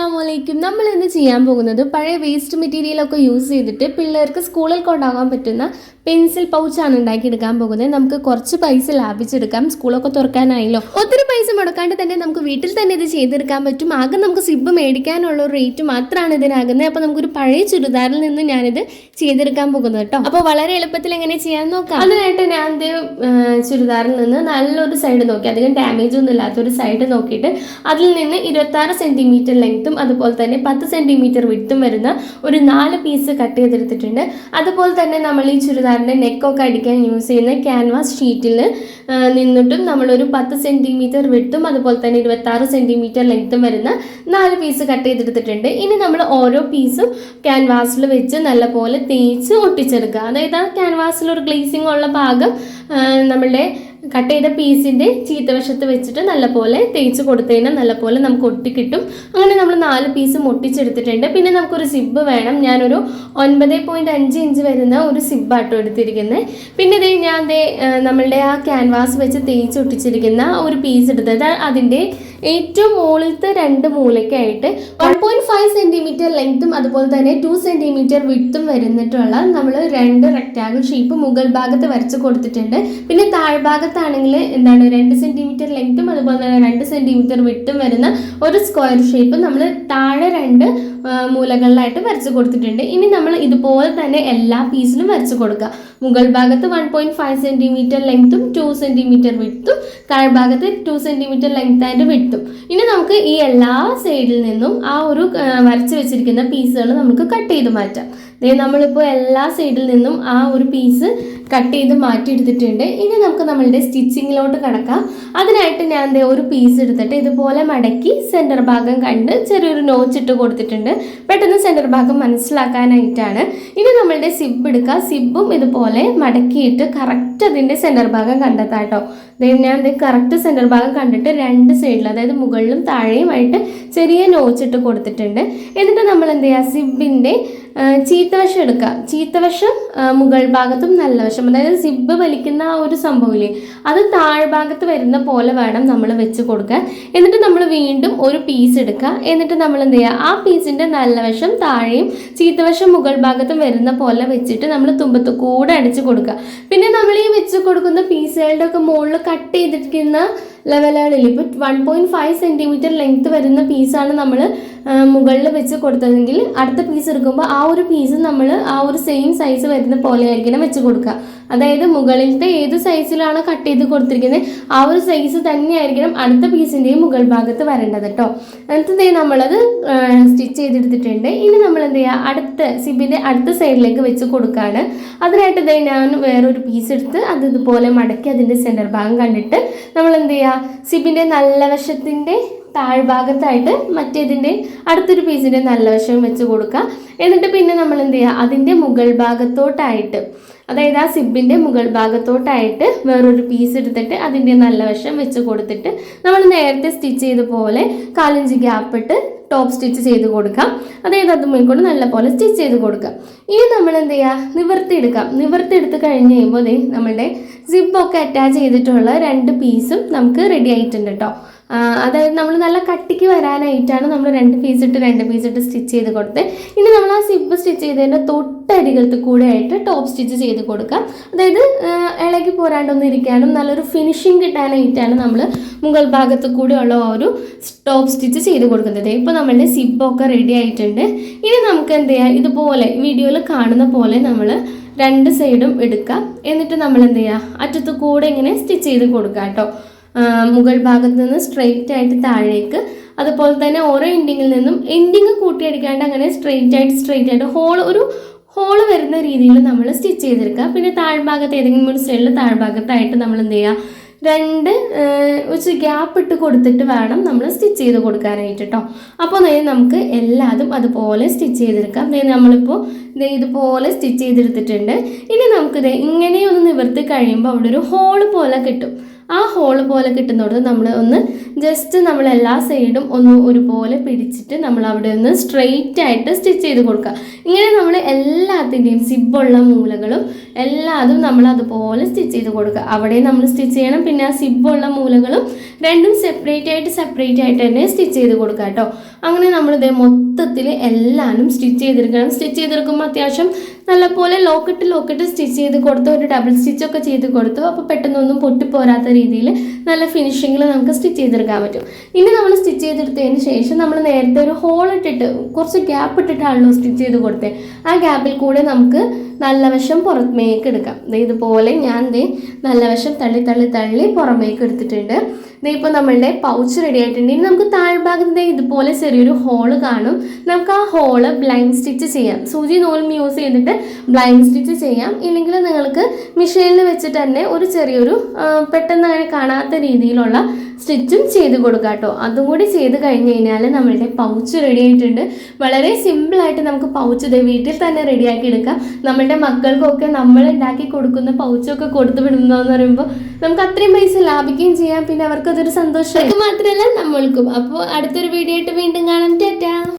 അസ്സലാമലൈക്കും. നമ്മൾ ഇന്ന് ചെയ്യാൻ പോകുന്നത് പഴയ വേസ്റ്റ് മെറ്റീരിയലൊക്കെ യൂസ് ചെയ്തിട്ട് പിള്ളേർക്ക് സ്കൂളിൽ കൊണ്ടാകാൻ പറ്റുന്ന പെൻസിൽ പൗച്ചാണ് ഉണ്ടാക്കിയെടുക്കാൻ പോകുന്നത്. നമുക്ക് കുറച്ച് പൈസ ലാഭിച്ചെടുക്കാം. സ്കൂളൊക്കെ തുറക്കാനായല്ലോ. ഒത്തിരി പൈസ മുടക്കാണ്ട് തന്നെ നമുക്ക് വീട്ടിൽ തന്നെ ഇത് ചെയ്തെടുക്കാൻ പറ്റും. ആകെ നമുക്ക് സിബ് മേടിക്കാനുള്ള ഒരു റേറ്റ് മാത്രമാണ് ഇതിനാകുന്നത്. അപ്പോൾ നമുക്കൊരു പഴയ ചുരിദാറിൽ നിന്ന് ഞാനിത് ചെയ്തെടുക്കാൻ പോകുന്നത് കേട്ടോ. അപ്പോൾ വളരെ എളുപ്പത്തിൽ എങ്ങനെ ചെയ്യാൻ നോക്കാം. അതിനായിട്ട് ഞാൻ ഇത് ചുരിദാറിൽ നിന്ന് നല്ലൊരു സൈഡ് നോക്കി, അധികം ഡാമേജ് ഒന്നും ഇല്ലാത്തൊരു സൈഡ് നോക്കിയിട്ട് അതിൽ നിന്ന് 26 സെൻറ്റിമീറ്റർ ലെങ്ത്തും അതുപോലെ തന്നെ 10 സെൻറ്റിമീറ്റർ വിട്ടും വരുന്ന ഒരു 4 പീസ് കട്ട് ചെയ്തെടുത്തിട്ടുണ്ട്. അതുപോലെ തന്നെ നമ്മൾ ഈ ചുരിദാറിൻ്റെ നെക്കൊക്കെ അടിക്കാൻ യൂസ് ചെയ്യുന്ന ക്യാൻവാസ് ഷീറ്റിൽ നിന്നിട്ടും നമ്മളൊരു 10 സെൻറ്റിമീറ്റർ വിട്ടും അതുപോലെ തന്നെ 26 സെൻറ്റിമീറ്റർ ലെങ്ത്തും വരുന്ന 4 പീസ് കട്ട് ചെയ്തെടുത്തിട്ടുണ്ട്. ഇനി നമ്മൾ ഓരോ പീസും ക്യാൻവാസിൽ വെച്ച് നല്ലപോലെ തേച്ച് ഒട്ടിച്ചെടുക്കുക. അതായത് ആ ക്യാൻവാസിൽ ഒരു ഗ്ലേസിംഗ് ഉള്ള ഭാഗം നമ്മളുടെ കട്ട് ചെയ്ത പീസിൻ്റെ ചീത്തവശത്ത് വെച്ചിട്ട് നല്ലപോലെ തേച്ച് കൊടുത്തതിന് നല്ലപോലെ നമുക്ക് ഒട്ടിക്കിട്ടും. അങ്ങനെ നമ്മൾ 4 പീസും ഒട്ടിച്ചെടുത്തിട്ടുണ്ട്. പിന്നെ നമുക്കൊരു സിബ് വേണം. ഞാനൊരു 9.5 ഇഞ്ച് വരുന്ന ഒരു സിബാട്ടോ എടുത്തിരിക്കുന്നത്. പിന്നെ ഇതേ ഞാൻ നമ്മളുടെ ആ ക്യാൻവാസ് വെച്ച് തേച്ച് ഒട്ടിച്ചിരിക്കുന്ന ഒരു പീസ് എടുത്തത് അതിൻ്റെ ഏറ്റവും മുകളിലത്തെ 2 മൂലയ്ക്കായിട്ട് 1.5 സെൻറ്റിമീറ്റർ ലെങ്ത്തും അതുപോലെ തന്നെ 2 സെൻറ്റിമീറ്റർ വിട്ടും വരുന്നിട്ടുള്ള നമ്മൾ 2 റെക്റ്റാങ്കിൾ ഷേപ്പ് മുകൾ ഭാഗത്ത് വരച്ച് കൊടുത്തിട്ടുണ്ട്. പിന്നെ താഴ്ഭാഗത്താണെങ്കിൽ 2 സെൻറ്റിമീറ്റർ ലെങ്ത്തും അതുപോലെ തന്നെ 2 സെൻറ്റിമീറ്റർ വിട്ടും വരുന്ന ഒരു സ്ക്വയർ ഷേപ്പ് നമ്മൾ താഴെ 2 മൂലകളിലായിട്ട് വരച്ച് കൊടുത്തിട്ടുണ്ട്. ഇനി നമ്മൾ ഇതുപോലെ തന്നെ എല്ലാ പീസിലും വരച്ച് കൊടുക്കുക. മുകൾ ഭാഗത്ത് 1.5 സെൻറ്റിമീറ്റർ ലെങ്ത്തും 2 സെൻറ്റിമീറ്റർ വിട്ടും താഴ്ഭാഗത്ത് 2 സെൻറ്റിമീറ്റർ ലെങ്ത്തായിട്ട് വിട്ടും. ഇനി നമുക്ക് ഈ എല്ലാ സൈഡിൽ നിന്നും ആ ഒരു വരച്ച് വെച്ചിരിക്കുന്ന പീസുകൾ നമുക്ക് കട്ട് ചെയ്ത് മാറ്റാം. നമ്മളിപ്പോൾ എല്ലാ സൈഡിൽ നിന്നും ആ ഒരു പീസ് കട്ട് ചെയ്ത് മാറ്റിയെടുത്തിട്ടുണ്ട്. ഇനി നമുക്ക് നമ്മളുടെ സ്റ്റിച്ചിങ്ങിലോട്ട് കിടക്കാം. അതിനായിട്ട് ഞാൻ ഒരു പീസ് എടുത്തിട്ട് ഇതുപോലെ മടക്കി സെൻറ്റർ ഭാഗം കണ്ട് ചെറിയൊരു നോച്ചിട്ട് കൊടുത്തിട്ടുണ്ട്. പെട്ടെന്ന് സെൻറ്റർ ഭാഗം മനസ്സിലാക്കാനായിട്ടാണ്. ഇനി നമ്മളുടെ സിബ് എടുക്കുക. സിബും ഇതുപോലെ മടക്കിയിട്ട് കറക്റ്റ് അതിൻ്റെ സെൻറ്റർ ഭാഗം കണ്ടെത്താം കേട്ടോ. ഞാൻ കറക്റ്റ് സെൻറ്റർ ഭാഗം കണ്ടിട്ട് 2 സൈഡിൽ അതായത് മുകളിലും താഴെയുമായിട്ട് ചെറിയ നോച്ചിട്ട് കൊടുത്തിട്ടുണ്ട്. എന്നിട്ട് നമ്മൾ എന്ത് ചെയ്യുക, സിബിൻ്റെ ചീത്തവശം എടുക്കുക. ചീത്തവശം മുകൾ ഭാഗത്തും നല്ല വശം, അതായത് സിബ് വലിക്കുന്ന ആ ഒരു സംഭവമില്ലേ അത് താഴ്ഭാഗത്ത് വരുന്ന പോലെ വേണം നമ്മൾ വെച്ച് കൊടുക്കാൻ. എന്നിട്ട് നമ്മൾ വീണ്ടും ഒരു പീസ് എടുക്കുക. എന്നിട്ട് നമ്മൾ എന്ത് ചെയ്യുക, ആ പീസിൻ്റെ നല്ല വശം താഴെയും ചീത്തവശം മുകൾ ഭാഗത്തും വരുന്ന പോലെ വെച്ചിട്ട് നമ്മൾ തുമ്പത്ത് കൂടെ അടിച്ച് കൊടുക്കുക. പിന്നെ നമ്മൾ ഈ വെച്ച് കൊടുക്കുന്ന പീസുകളുടെ ഒക്കെ മുകളിൽ കട്ട് ചെയ്തിരിക്കുന്ന ലെവലുകളിൽ ഇപ്പോൾ 1.5 സെൻറ്റിമീറ്റർ ലെങ്ത്ത് വരുന്ന പീസാണ് നമ്മൾ മുകളിൽ വെച്ച് കൊടുത്തതെങ്കിൽ അടുത്ത പീസ് എടുക്കുമ്പോൾ ആ ഒരു പീസ് നമ്മൾ ആ ഒരു സെയിം സൈസ് വരുന്ന പോലെ ആയിരിക്കണം വെച്ച് കൊടുക്കുക. അതായത് മുകളിലത്തെ ഏത് സൈസിലാണോ കട്ട് ചെയ്ത് കൊടുത്തിരിക്കുന്നത് ആ ഒരു സൈസ് തന്നെയായിരിക്കണം അടുത്ത പീസിൻ്റെയും മുകൾ ഭാഗത്ത് വരേണ്ടത് കേട്ടോ. എന്നിട്ട് നമ്മളത് സ്റ്റിച്ച് ചെയ്തെടുത്തിട്ടുണ്ട്. ഇനി നമ്മൾ എന്ത് ചെയ്യുക, അടുത്ത സിബിൻ്റെ അടുത്ത സൈഡിലേക്ക് വെച്ച് കൊടുക്കുകയാണ്. അതിനായിട്ട് ഞാൻ വേറൊരു പീസ് എടുത്ത് അത് ഇതുപോലെ മടക്കി അതിൻ്റെ സെൻറ്റർ ഭാഗം കണ്ടിട്ട് നമ്മൾ എന്ത് ചെയ്യുക, സിബിൻ്റെ നല്ല വശത്തിൻ്റെ താഴ്ഭാഗത്തായിട്ട് മറ്റേതിൻ്റെ അടുത്തൊരു പീസിൻ്റെ നല്ല വശം വെച്ച് കൊടുക്കുക. എന്നിട്ട് പിന്നെ നമ്മൾ എന്ത് ചെയ്യുക, അതിൻ്റെ മുകൾ ഭാഗത്തോട്ടായിട്ട് അതായത് ആ സിബിൻ്റെ മുകൾ ഭാഗത്തോട്ടായിട്ട് വേറൊരു പീസ് എടുത്തിട്ട് അതിൻ്റെ നല്ല വശം വെച്ച് കൊടുത്തിട്ട് നമ്മൾ നേരത്തെ സ്റ്റിച്ച് ചെയ്ത പോലെ 1/4 ഇഞ്ച് ഗ്യാപ്പ് ഇട്ട് ടോപ്പ് സ്റ്റിച്ച് ചെയ്ത് കൊടുക്കാം. അതായത് അത് മുൻകൊണ്ട് നല്ലപോലെ സ്റ്റിച്ച് ചെയ്ത് കൊടുക്കാം. ഇനി നമ്മൾ എന്ത് ചെയ്യുക, നിവർത്തിയെടുക്കാം. നിവർത്തിയെടുത്ത് കഴിഞ്ഞ് കഴിയുമ്പോൾ നമ്മളുടെ സിബൊക്കെ അറ്റാച്ച് ചെയ്തിട്ടുള്ള 2 പീസും നമുക്ക് റെഡി ആയിട്ടുണ്ട് കേട്ടോ. അതായത് നമ്മൾ നല്ല കട്ടിക്ക് വരാനായിട്ടാണ് നമ്മൾ 2 പീസ് ഇട്ട് സ്റ്റിച്ച് ചെയ്ത് കൊടുത്തത്. ഇനി നമ്മൾ ആ സിബ് സ്റ്റിച്ച് ചെയ്തതിൻ്റെ തൊട്ടരികത്ത് കൂടെ ആയിട്ട് ടോപ്പ് സ്റ്റിച്ച് ചെയ്ത് കൊടുക്കാം. അതായത് ഇളകി പോരാണ്ടൊന്നും ഇരിക്കാനും നല്ലൊരു ഫിനിഷിങ് കിട്ടാനായിട്ടാണ് നമ്മൾ മുകൾ ഭാഗത്ത് കൂടെയുള്ള ഒരു ടോപ്പ് സ്റ്റിച്ച് ചെയ്ത് കൊടുക്കുന്നത്. ഇപ്പോൾ നമ്മളുടെ സിബൊക്കെ റെഡി ആയിട്ടുണ്ട്. ഇനി നമുക്ക് എന്ത് ചെയ്യാം, ഇതുപോലെ വീഡിയോയിൽ കാണുന്ന പോലെ നമ്മൾ 2 സൈഡും എടുക്കാം. എന്നിട്ട് നമ്മൾ എന്ത് ചെയ്യുക, അറ്റത്ത് കൂടെ ഇങ്ങനെ സ്റ്റിച്ച് ചെയ്ത് കൊടുക്കാം കേട്ടോ. മുകൾ ഭാഗത്ത് നിന്ന് സ്ട്രെയിറ്റ് ആയിട്ട് താഴേക്ക്, അതുപോലെ തന്നെ ഓരോ എൻഡിങ്ങിൽ നിന്നും എൻഡിങ് കൂട്ടിയടിക്കാണ്ട് അങ്ങനെ സ്ട്രെയിറ്റ് ആയിട്ട് ഒരു ഹോള് വരുന്ന രീതിയിൽ നമ്മൾ സ്റ്റിച്ച് ചെയ്തെടുക്കുക. പിന്നെ താഴ്ഭാഗത്ത് ഏതെങ്കിലും ഒരു സൈഡിൽ താഴ്ഭാഗത്തായിട്ട് നമ്മൾ എന്ത് ചെയ്യുക, 2 ഗ്യാപ്പ് ഇട്ട് കൊടുത്തിട്ട് വേണം നമ്മൾ സ്റ്റിച്ച് ചെയ്ത് കൊടുക്കാനായിട്ട് കേട്ടോ. അപ്പോൾ നമുക്ക് എല്ലാതും അതുപോലെ സ്റ്റിച്ച് ചെയ്തെടുക്കാം. നമ്മളിപ്പോൾ ഇതുപോലെ സ്റ്റിച്ച് ചെയ്തെടുത്തിട്ടുണ്ട്. ഇനി നമുക്കിത് ഇങ്ങനെ ഒന്ന് നിവർത്തി കഴിയുമ്പോൾ അവിടെ ഒരു ഹോള് പോലെ കിട്ടും. ആ ഹോള് പോലെ കിട്ടുന്നത് നമ്മൾ ഒന്ന് ജസ്റ്റ് നമ്മൾ എല്ലാ സൈഡും ഒന്ന് ഒരുപോലെ പിടിച്ചിട്ട് നമ്മൾ അവിടെ നിന്ന് സ്ട്രെയിറ്റ് ആയിട്ട് സ്റ്റിച്ച് ചെയ്ത് കൊടുക്കുക. ഇങ്ങനെ നമ്മൾ എല്ലാത്തിൻ്റെയും സിബുള്ള മൂലകളും എല്ലാതും നമ്മൾ അതുപോലെ സ്റ്റിച്ച് ചെയ്ത് കൊടുക്കുക. അവിടെ നമ്മൾ സ്റ്റിച്ച് ചെയ്യണം. പിന്നെ ആ സിബുള്ള മൂലകളും രണ്ടും സെപ്പറേറ്റ് ആയിട്ട് തന്നെ സ്റ്റിച്ച് ചെയ്ത് കൊടുക്കുക കേട്ടോ. അങ്ങനെ നമ്മളിത് മൊത്തത്തിൽ എല്ലാവരും സ്റ്റിച്ച് ചെയ്തെടുക്കണം. സ്റ്റിച്ച് ചെയ്തെടുക്കുമ്പോൾ അത്യാവശ്യം നല്ലപോലെ ലോക്കറ്റ് സ്റ്റിച്ച് ചെയ്ത് കൊടുത്തു, ഒരു ഡബിൾ സ്റ്റിച്ചൊക്കെ ചെയ്ത് കൊടുത്തു. അപ്പോൾ പെട്ടെന്നൊന്നും പൊട്ടിപ്പോരാത്ത രീതിയിൽ നല്ല ഫിനിഷിങ്ങിൽ നമുക്ക് സ്റ്റിച്ച് ചെയ്തെടുക്കാൻ പറ്റും. ഇനി നമ്മൾ സ്റ്റിച്ച് ചെയ്തെടുത്തതിന് ശേഷം നമ്മൾ നേരത്തെ ഒരു ഹോൾ ഇട്ടിട്ട് കുറച്ച് ഗ്യാപ്പ് ഇട്ടിട്ടാണല്ലോ സ്റ്റിച്ച് ചെയ്ത് കൊടുത്തത്. ആ ഗ്യാപ്പിൽ കൂടെ നമുക്ക് നല്ല വശം പുറമേക്ക് എടുക്കാം. ഇതുപോലെ ഞാൻ നല്ല വശം തള്ളി പുറമേക്ക് എടുത്തിട്ടുണ്ട്. ഇപ്പോൾ നമ്മളുടെ പൗച്ച് റെഡി ആയിട്ടുണ്ട്. ഇനി നമുക്ക് താഴ്ഭാഗത്ത് ഇതുപോലെ ചെറിയൊരു ഹോള് കാണും. നമുക്ക് ആ ഹോള് ബ്ലൈൻഡ് സ്റ്റിച്ച് ചെയ്യാം. സൂചി നൂലും യൂസ് ചെയ്തിട്ട് ബ്ലൈൻഡ് സ്റ്റിച്ച് ചെയ്യാം. ഇല്ലെങ്കിൽ നിങ്ങൾക്ക് മെഷീനിൽ വെച്ചിട്ട് തന്നെ ഒരു ചെറിയൊരു പെട്ടെന്ന് അങ്ങനെ കാണാത്ത രീതിയിലുള്ള സ്റ്റിച്ചും ചെയ്ത് കൊടുക്കാം കേട്ടോ. അതും കൂടി ചെയ്ത് കഴിഞ്ഞ് കഴിഞ്ഞാൽ നമ്മളുടെ പൗച്ച് റെഡി ആയിട്ടുണ്ട്. വളരെ സിമ്പിളായിട്ട് നമുക്ക് പൗച്ച് വീട്ടിൽ തന്നെ റെഡിയാക്കി എടുക്കാം. നമ്മളുടെ മക്കൾക്കൊക്കെ നമ്മൾ ഉണ്ടാക്കി കൊടുക്കുന്ന പൗച്ചൊക്കെ കൊടുത്തു വിടുന്നതെന്ന് പറയുമ്പോൾ നമുക്ക് അത്രയും പൈസ ലാഭിക്കുകയും ചെയ്യാം. പിന്നെ അവർക്കതൊരു സന്തോഷം മാത്രമല്ല നമ്മൾക്കും. അപ്പോൾ അടുത്തൊരു വീഡിയോ ആയിട്ട് വീണ്ടും കാണാം. ടാറ്റാ.